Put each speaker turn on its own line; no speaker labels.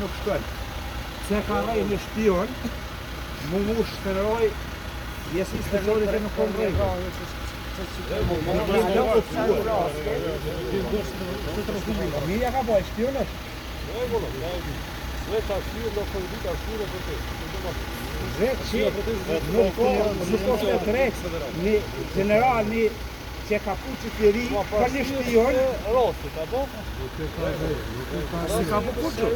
Nuk shkon. Se ka rrej në shpion, mu shteroj, jesi shteroj që nuk kom rrej. Mija ka boj, shpion është? Nuk është të rejtë, një general, një që ka puqë të ri, për një shpion, si ka puqë.